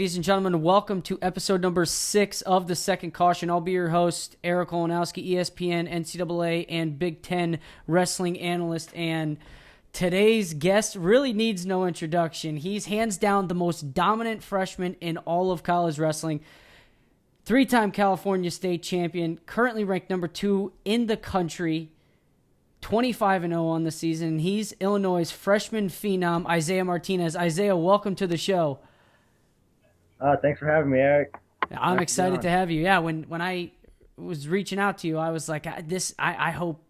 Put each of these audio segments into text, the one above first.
Ladies and gentlemen, welcome to episode number 6 of The Second Caution. I'll be your host, Eric Olenowski, ESPN, NCAA, and Big Ten wrestling analyst. And today's guest really needs no introduction. He's hands down the most dominant freshman in all of college wrestling. 3-time California state champion, currently ranked number 2 in the country, 25-0 on the season. He's Illinois' freshman phenom, Isaiah Martinez. Isaiah, welcome to the show. Thanks for having me, Eric. I'm excited to have you. Yeah, when I was reaching out to you, I was like, I hope.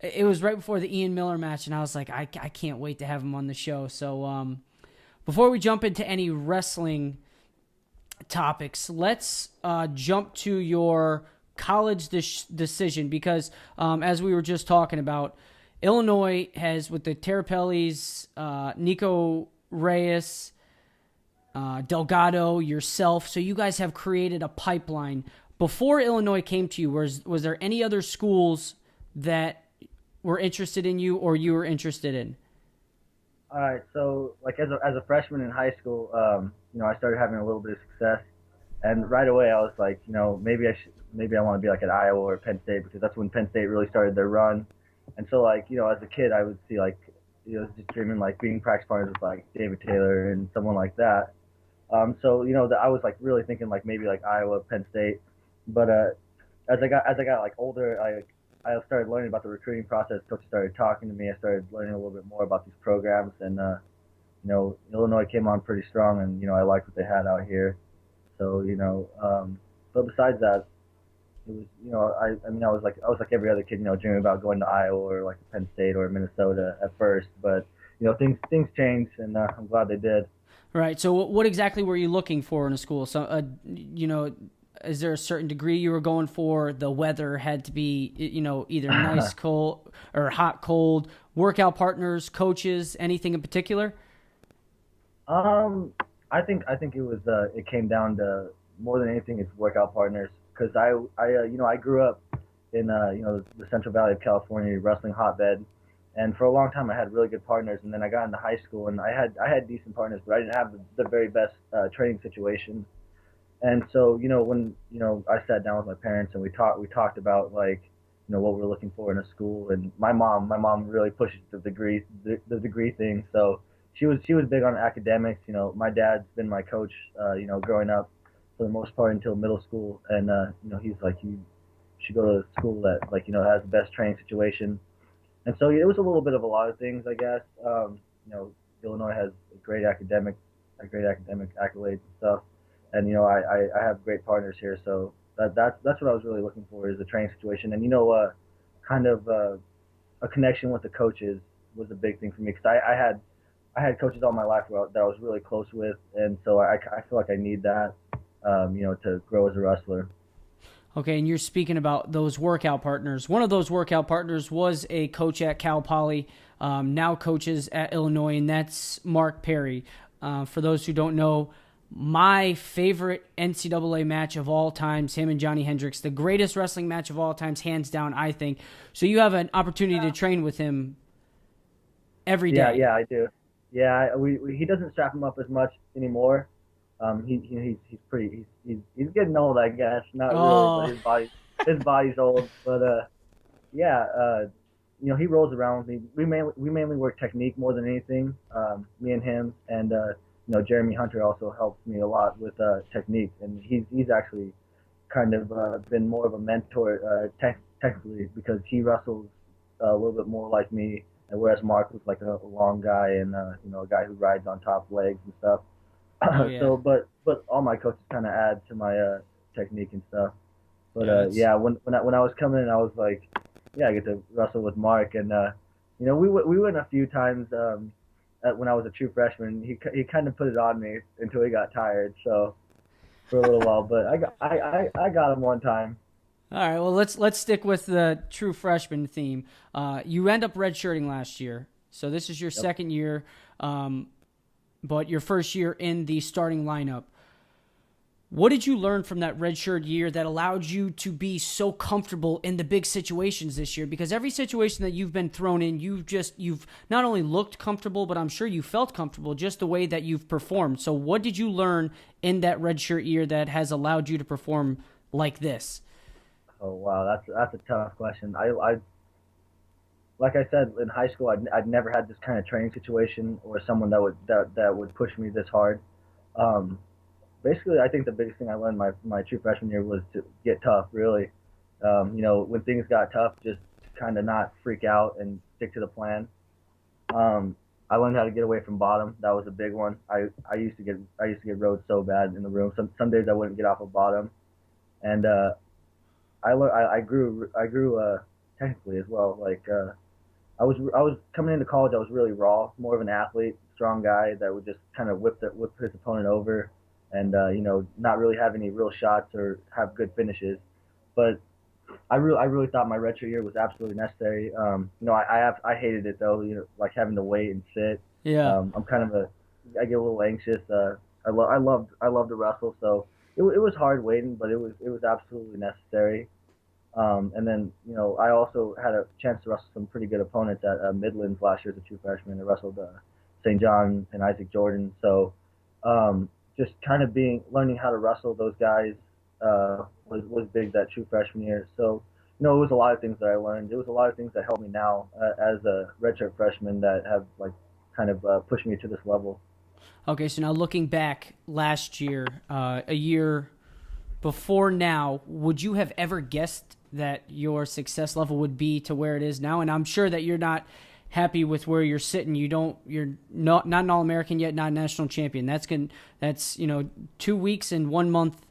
It was right before the Ian Miller match, and I was like, I can't wait to have him on the show. So before we jump into any wrestling topics, let's jump to your college decision because, as we were just talking about, Illinois has, with the Terapellis, Nico Reyes, Delgado, yourself, so you guys have created a pipeline. Before Illinois came to you, was there any other schools that were interested in you or you were interested in? All right, so like as a freshman in high school, I started having a little bit of success, and right away I was like, maybe I want to be like at Iowa or Penn State, because that's when Penn State really started their run. And so as a kid I would see just dreaming like being practice partners with like David Taylor and someone like that. I was like really thinking like maybe like Iowa, Penn State, but as I got like older, I started learning about the recruiting process. Coaches started talking to me. I started learning a little bit more about these programs, and Illinois came on pretty strong, and I liked what they had out here. So but besides that, it was I was like every other kid, dreaming about going to Iowa or like Penn State or Minnesota at first, but things changed, and I'm glad they did. Right. So what exactly were you looking for in a school? So, is there a certain degree you were going for? The weather had to be, either nice, cold, or hot, cold, workout partners, coaches, anything in particular? I think it was, it came down to more than anything, it's workout partners. Cause I grew up in, the Central Valley of California wrestling hotbed. And for a long time, I had really good partners. And then I got into high school, and I had decent partners, but I didn't have the very best training situation. And so, when I sat down with my parents and we talked about what we're looking for in a school. And my mom really pushes the degree thing. So she was big on academics. My dad's been my coach, growing up for the most part until middle school. And he's like, you should go to a school that has the best training situation. And so it was a little bit of a lot of things, I guess. Illinois has great academic accolades and stuff, and I have great partners here. So that's what I was really looking for, is the training situation, and kind of a connection with the coaches was a big thing for me, because I had coaches all my life that I was really close with, and so I feel like I need that, to grow as a wrestler. Okay, and you're speaking about those workout partners. One of those workout partners was a coach at Cal Poly, now coaches at Illinois, and that's Mark Perry. For those who don't know, my favorite NCAA match of all times, him and Johnny Hendricks, the greatest wrestling match of all times, hands down, I think. So you have an opportunity to train with him every day. Yeah, I do. Yeah, he doesn't strap him up as much anymore. He's getting old, I guess. Not really, but his body's old. But he rolls around with me. We mainly work technique more than anything. Me and him, and Jeremy Hunter also helps me a lot with technique, and he's actually kind of been more of a mentor technically, because he wrestles a little bit more like me, and whereas Mark was like a long guy and a guy who rides on top legs and stuff. Oh, yeah. So, but all my coaches kind of add to my technique and stuff. But when I was coming in, I was like, I get to wrestle with Mark, and we went a few times when I was a true freshman. He kind of put it on me until he got tired. So for a little while, but I got him one time. All right, well let's stick with the true freshman theme. You end up redshirting last year, so this is your second year. But your first year in the starting lineup. What did you learn from that redshirt year that allowed you to be so comfortable in the big situations this year? Because every situation that you've been thrown in, you've not only looked comfortable, but I'm sure you felt comfortable just the way that you've performed. So what did you learn in that redshirt year that has allowed you to perform like this? Oh wow, that's a tough question. I like I said in high school, I'd never had this kind of training situation or someone that would push me this hard. Um, Basically, I think the biggest thing I learned my true freshman year was to get tough. Really, when things got tough, just kind of not freak out and stick to the plan. I learned how to get away from bottom. That was a big one. I used to get rode so bad in the room. Some days I wouldn't get off of bottom, and I grew technically as well. I was coming into college. I was really raw, more of an athlete, strong guy that would just kind of whip his opponent over, and not really have any real shots or have good finishes. But I really thought my retro year was absolutely necessary. I hated it though. Like having to wait and sit. Yeah. I get a little anxious. I love to wrestle, so it was hard waiting, but it was absolutely necessary. And then, I also had a chance to wrestle some pretty good opponents at Midlands last year as a true freshman. I wrestled St. John and Isaac Jordan. So just kind of learning how to wrestle those guys was big that true freshman year. So, it was a lot of things that I learned. It was a lot of things that helped me now as a redshirt freshman that have like kind of pushed me to this level. Okay, so now looking back last year, a year before now, would you have ever guessed that your success level would be to where it is now? And I'm sure that you're not happy with where you're sitting. You're not an All-American yet, not a national champion. That's 2 weeks and 1 month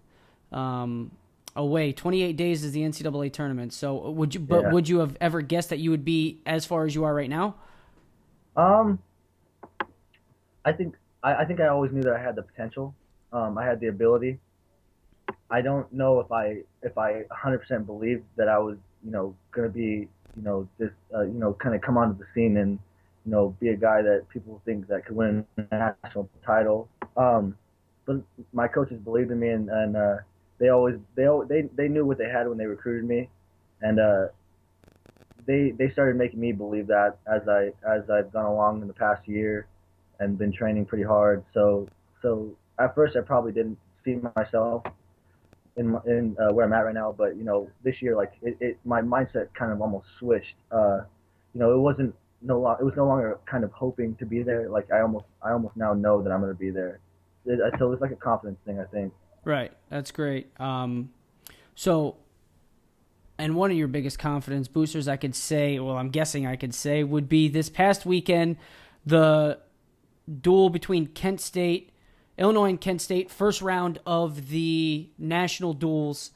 away. 28 days is the NCAA tournament. So would you have ever guessed that you would be as far as you are right now? I think I always knew that I had the potential. I had the ability. I don't know if I 100% believed that I was, going to be, this, kind of come onto the scene and, be a guy that people think that could win a national title. But my coaches believed in me, and they knew what they had when they recruited me, and they started making me believe that as I've gone along in the past year, and been training pretty hard. So at first I probably didn't see myself in where I'm at right now, but this year, like my mindset kind of almost switched. It wasn't it was no longer kind of hoping to be there. Like I almost now know that I'm going to be there. So it's like a confidence thing, I think. Right, that's great. So, and one of your biggest confidence boosters, I could say, well, I'm guessing I could say, would be this past weekend, the duel between Illinois and Kent State, first round of the national duels,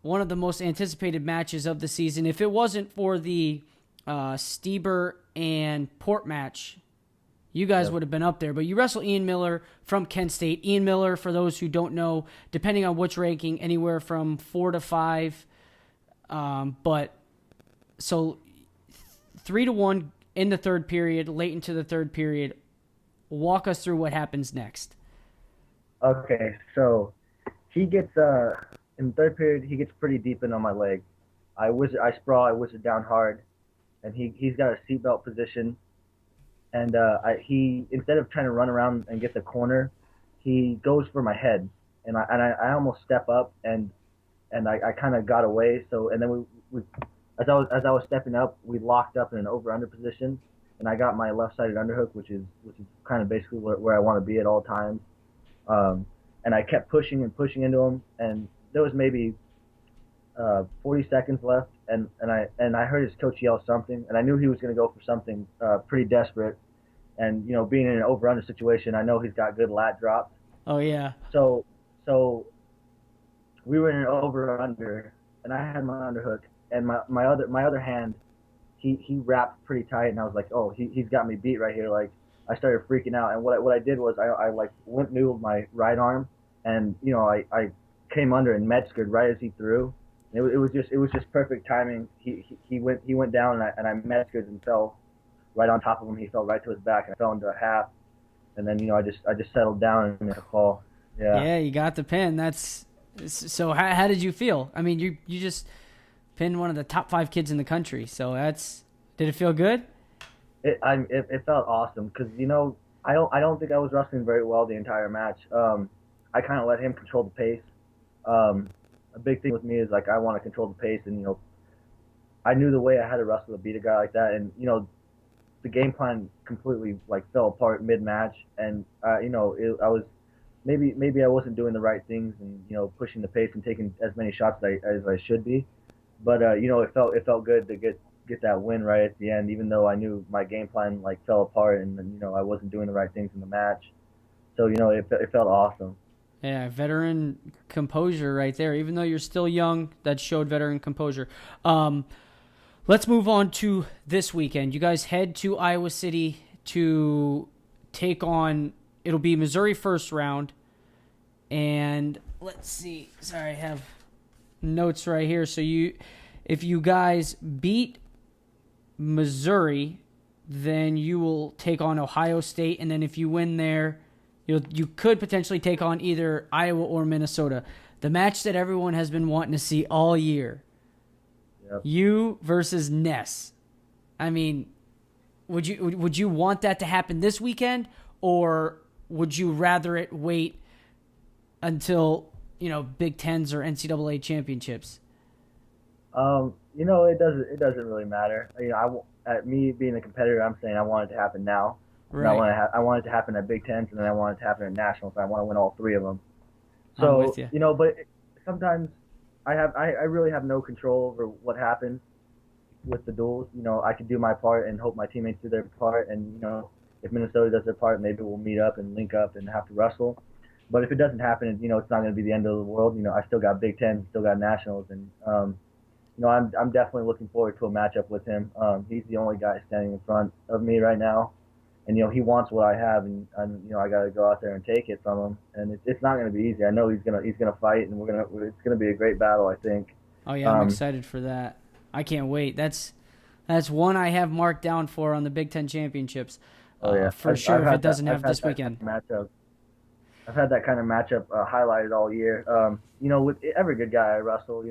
one of the most anticipated matches of the season. If it wasn't for the Stieber and Port match, you guys would have been up there. But you wrestle Ian Miller from Kent State. Ian Miller, for those who don't know, depending on which ranking, anywhere from 4 to 5. But so 3-1 in the third period, late into the third period. Walk us through what happens next. Okay, so he gets in the third period he gets pretty deep in on my leg. I sprawl, I whiz it down hard, and he's got a seatbelt position, and he instead of trying to run around and get the corner, he goes for my head, and I almost step up and I kind of got away. So and then we as I was stepping up, we locked up in an over under position, and I got my left sided underhook, which is kind of basically where I want to be at all times. And I kept pushing and pushing into him, and there was maybe 40 seconds left, and I heard his coach yell something, and I knew he was going to go for something pretty desperate. And being in an over under situation, I know he's got good lat drops. Oh yeah. So we were in an over under, and I had my underhook, and my other hand, he wrapped pretty tight, and I was like, oh, he's got me beat right here. Like I started freaking out, and what I did was I like limp noodled my right arm, and I came under and Metzgered right as he threw. It was just perfect timing. He went down, and I Metzgered and fell right on top of him. He fell right to his back, and I fell into a half, and then I just settled down and made a fall. Yeah. Yeah, you got the pin. That's so. How did you feel? I mean, you just pinned one of the top 5 kids in the country. So did it feel good? It felt awesome because I don't think I was wrestling very well the entire match. I kind of let him control the pace. Um, a big thing with me is like I want to control the pace, and I knew the way I had to wrestle to beat a guy like that, and the game plan completely like fell apart mid match, and I was maybe I wasn't doing the right things and pushing the pace and taking as many shots as I should be, but it felt good to get that win right at the end, even though I knew my game plan like fell apart and I wasn't doing the right things in the match, so it felt awesome. Yeah, veteran composure right there. Even though you're still young, that showed veteran composure. Let's move on to this weekend. You guys head to Iowa City to take on, it'll be Missouri first round. And let's see. Sorry, I have notes right here. So if you guys beat Missouri, then you will take on Ohio State. And then if you win there, you could potentially take on either Iowa or Minnesota. The match that everyone has been wanting to see all year. Yep. You versus Ness. I mean, would you want that to happen this weekend, or would you rather it wait until Big Tens or NCAA championships? It doesn't really matter. At me being a competitor, I'm saying I want it to happen now. Right. I want it to happen at Big Tens, and then I want it to happen at Nationals. I want to win all 3 of them. I'm So with you. but sometimes I really have no control over what happens with the duels. I can do my part and hope my teammates do their part, and if Minnesota does their part, maybe we'll meet up and link up and have to wrestle. But if it doesn't happen, it's not going to be the end of the world. I still got Big Ten, still got Nationals, and I'm definitely looking forward to a matchup with him. He's the only guy standing in front of me right now, and he wants what I have, and I got to go out there and take it from him. And it's not going to be easy. I know he's gonna fight, and it's gonna be a great battle, I think. Oh yeah, I'm excited for that. I can't wait. That's one I have marked down for on the Big Ten championships. Oh yeah, for sure. If it doesn't have this weekend. Matchup. I've had that kind of matchup highlighted all year. With every good guy I wrestle,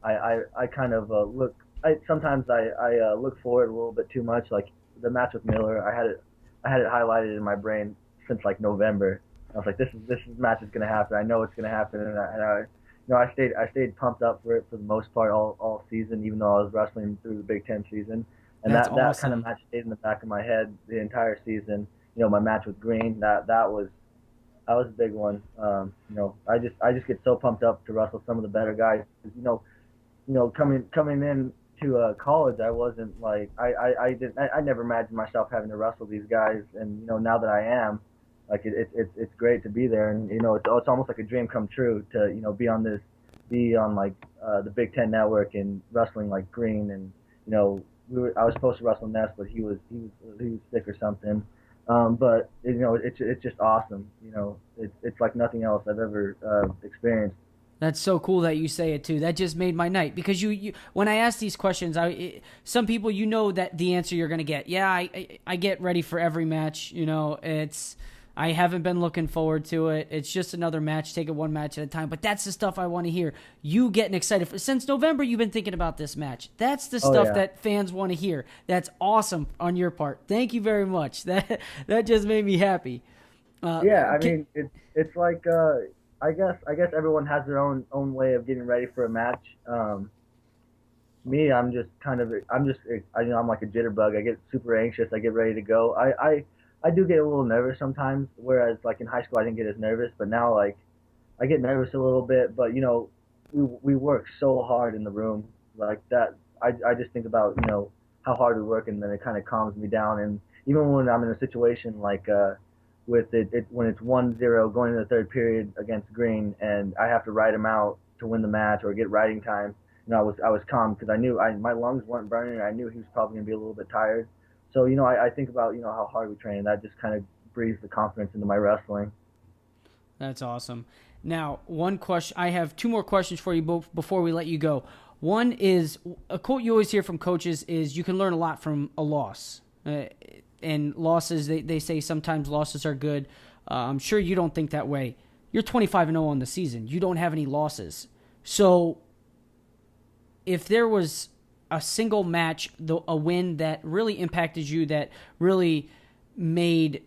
I kind of look. Sometimes I look forward a little bit too much. Like the match with Miller, I had it highlighted in my brain since like November. I was like, this match is gonna happen. I know it's gonna happen, and I stayed pumped up for it for the most part all season, even though I was wrestling through the Big Ten season. And That's that awesome. kind of match stayed in the back of my head the entire season. My match with Green, that was a big one. I just get so pumped up to wrestle some of the better guys. Coming in to college, I wasn't like I never imagined myself having to wrestle these guys, and now that I am, like it's great to be there, and it's almost like a dream come true to be on like the Big Ten Network and wrestling like Green, and I was supposed to wrestle Ness, but he was sick or something. But it's just awesome. It's like nothing else I've ever experienced. That's so cool that you say it too. That just made my night because you when I ask these questions, some people that the answer you're gonna get. Yeah, I get ready for every match. I haven't been looking forward to it. It's just another match. Take it one match at a time. But that's the stuff I want to hear. You getting excited since November. You've been thinking about this match. That's the stuff that fans want to hear. That's awesome on your part. Thank you very much. That just made me happy. It's like I guess everyone has their own way of getting ready for a match. Me, I'm like a jitterbug. I get super anxious. I get ready to go. I do get a little nervous sometimes, whereas like in high school I didn't get as nervous, but now like I get nervous a little bit. But we work so hard in the room like that. I just think about how hard we work, and then it kind of calms me down. And even when I'm in a situation like with when it's 1-0 going into the third period against Green, and I have to ride him out to win the match or get riding time, I was calm because I knew my lungs weren't burning, and I knew he was probably gonna be a little bit tired. So I think about how hard we train, and that just kind of breathes the confidence into my wrestling. That's awesome. Now, one question. I have 2 more questions for you both before we let you go. One is a quote you always hear from coaches is you can learn a lot from a loss. And losses, they say sometimes losses are good. I'm sure you don't think that way you're 25-0 on the season. You don't have any losses. So if there was a single match, a win that really impacted you, that really made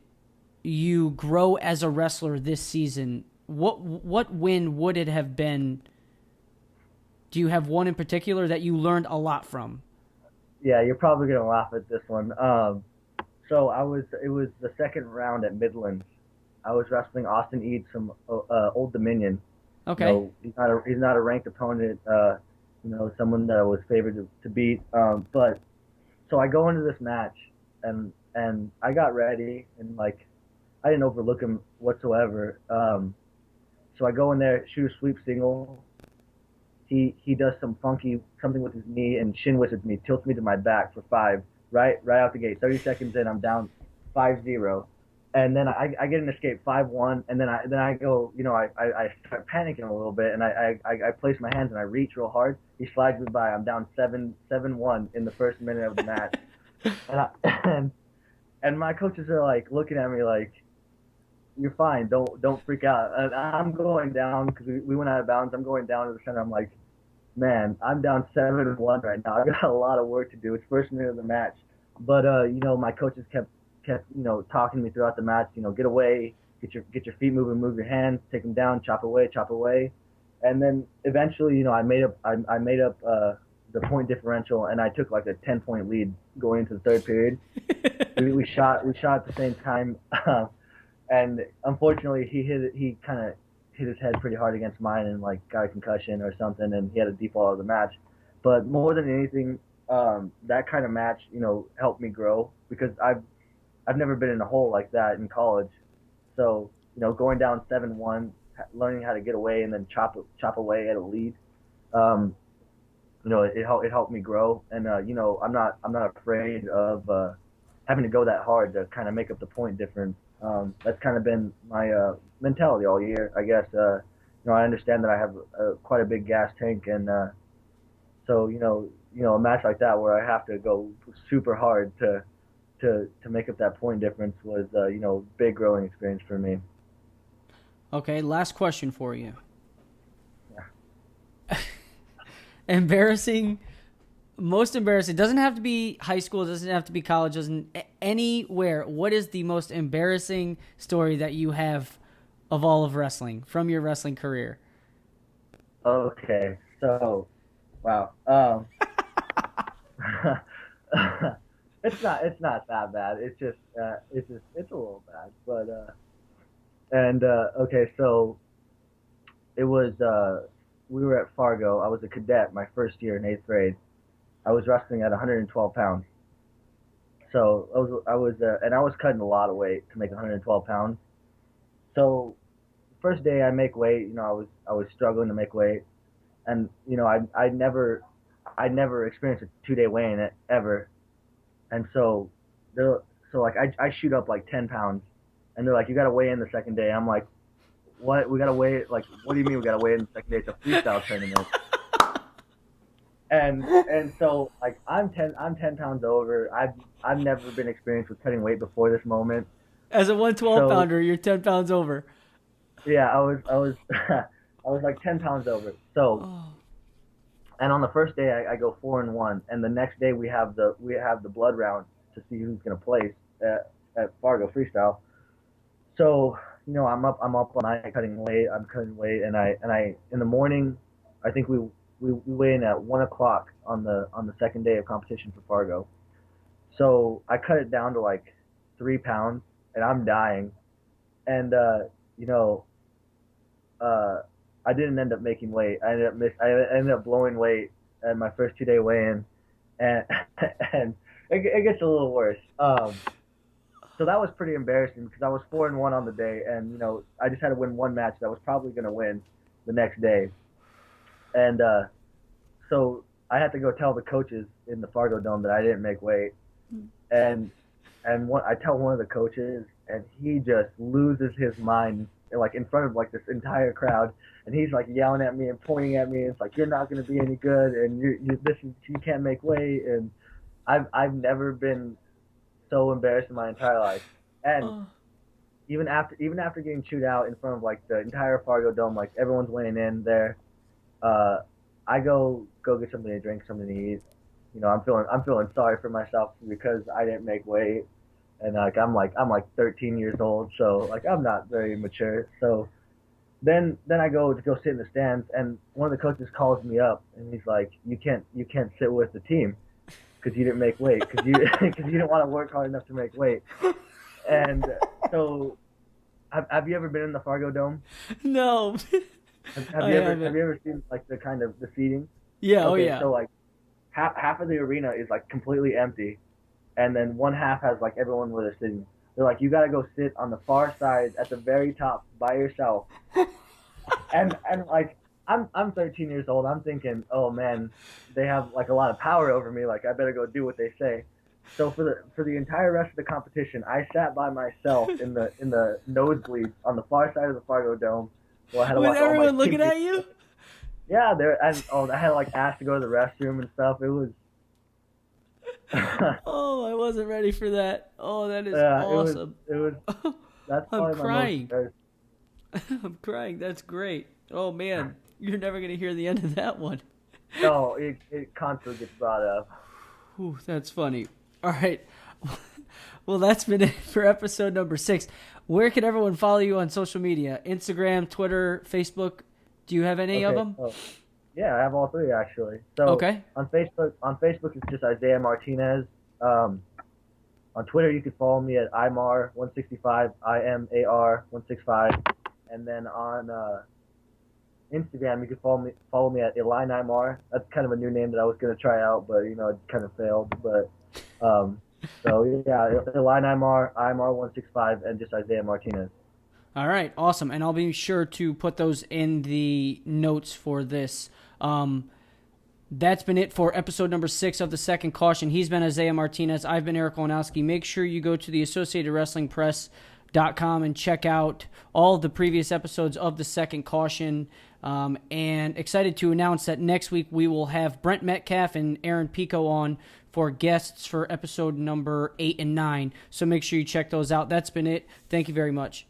you grow as a wrestler this season, what win would it have been? Do you have one in particular that you learned a lot from? Yeah, you're probably gonna laugh at this one. So it was the second round at Midlands. I was wrestling Austin Eads from Old Dominion. Okay. You know, he's not a ranked opponent. You know, someone that I was favored to beat. But so I go into this match and I got ready and like I didn't overlook him whatsoever. So I go in there, shoot a sweep single. He does something with his knee and shin wizards me, tilts me to my back for 5, right out the gate. 30 seconds in, I'm down 5-0. And then I get an escape 5-1, and then I go, you know, I start panicking a little bit, and I place my hands and I reach real hard. He slides me by. I'm down 7-1 in the first minute of the match, and my coaches are like looking at me like, you're fine, don't freak out. And I'm going down because we went out of bounds. I'm going down to the center. I'm like, man, I'm down 7-1 right now. I got a lot of work to do. It's first minute of the match, but you know, my coaches kept you know talking to me throughout the match. You know, get away, get your feet moving, move your hands, take them down, chop away, and then eventually, you know, I made up the point differential, and I took like a 10-point lead going into the third period. we shot at the same time, and unfortunately, he kind of hit his head pretty hard against mine and like got a concussion or something, and he had a default of the match. But more than anything, that kind of match, you know, helped me grow because I've never been in a hole like that in college. So, you know, going down 7-1, learning how to get away and then chop away at a lead, you know, it helped me grow. And you know, I'm not afraid of having to go that hard to kind of make up the point difference. That's kind of been my mentality all year, I guess. You know, I understand that I have quite a big gas tank, and so you know, a match like that where I have to go super hard to make up that point difference was you know, big growing experience for me. Okay, last question for you. Yeah. Most embarrassing. Doesn't have to be high school. Doesn't have to be college. Doesn't anywhere. What is the most embarrassing story that you have of all of wrestling from your wrestling career? Okay, so wow. It's not that bad. It's a little bad, but okay, so it was we were at Fargo. I was a cadet my first year in 8th grade. I was wrestling at 112 pounds. So I was cutting a lot of weight to make 112 pounds. So first day I make weight, you know, I was struggling to make weight, and you know, I never experienced a 2-day weigh-in ever, and so like I shoot up like 10 pounds, and they're like, you got to weigh in the second day. I'm like, what? We got to weigh, like, what do you mean we got to weigh in the second day? It's a freestyle tournament. And so like I'm 10 pounds over. I've never been experienced with cutting weight before this moment. As a 112 pounder, you're 10 pounds over. Yeah, I was I was like 10 pounds over. So and on the first day I go 4-1, and the next day we have the blood round to see who's gonna place at Fargo Freestyle. So, you know, I'm up all night cutting weight. I'm cutting weight, and I in the morning, I think we weigh in at 1 o'clock on the second day of competition for Fargo. So I cut it down to like 3 pounds, and I'm dying. And you know, I didn't end up making weight. I ended up blowing weight at my first 2-day weigh-in, and it gets a little worse. So that was pretty embarrassing because I was 4-1 on the day, and you know, I just had to win one match that I was probably going to win the next day. And so I had to go tell the coaches in the Fargo Dome that I didn't make weight. And I tell one of the coaches, and he just loses his mind, like in front of like this entire crowd, and he's like yelling at me and pointing at me. And it's like, you're not going to be any good, and you can't make weight. And I've never been so embarrassed in my entire life. And even after getting chewed out in front of like the entire Fargo Dome, like everyone's weighing in there. Uh, I go get something to drink, something to eat. You know, I'm feeling sorry for myself because I didn't make weight, and I'm like 13 years old, so like I'm not very mature. So then I go sit in the stands, and one of the coaches calls me up, and he's like, you can't sit with the team because you didn't make weight because you because you didn't want to work hard enough to make weight. And so, have you ever been in the Fargo Dome? No. Have you ever seen like the kind of the seating? Yeah. Oh Okay, yeah. so like half of the arena is like completely empty, and then one half has like everyone where they're sitting. They're like, you gotta go sit on the far side at the very top by yourself. And like I'm 13 years old. I'm thinking, oh man, they have like a lot of power over me. Like I better go do what they say. So for the entire rest of the competition, I sat by myself in the nosebleeds on the far side of the Fargo Dome. Well, I had to With watch all my everyone looking teammates. at you. Yeah, I had to like ask to go to the restroom and stuff. It was Oh, I wasn't ready for that. Oh, that is yeah, awesome. it was that's I'm probably my most crying. embarrassing. I'm crying. That's great. Oh man, you're never gonna hear the end of that one. No, it constantly gets brought up. Whew, that's funny. All right. Well, that's been it for episode number 6. Where can everyone follow you on social media? Instagram, Twitter, Facebook. Do you have any of them? So, yeah, I have all three actually. So Okay. on Facebook it's just Isaiah Martinez. On Twitter you can follow me at imar165, IMAR165, and then on Instagram you can follow me at Ilinimar. That's kind of a new name that I was gonna try out, but you know it kind of failed. But so yeah, Ilinimar, IMAR165, and just Isaiah Martinez. All right. Awesome. And I'll be sure to put those in the notes for this. That's been it for episode number 6 of The Second Caution. He's been Isaiah Martinez. I've been Eric Olenowski. Make sure you go to the AssociatedWrestlingPress.com and check out all of the previous episodes of The Second Caution. And excited to announce that next week we will have Brent Metcalf and Aaron Pico on for guests for episode number 8 and 9. So make sure you check those out. That's been it. Thank you very much.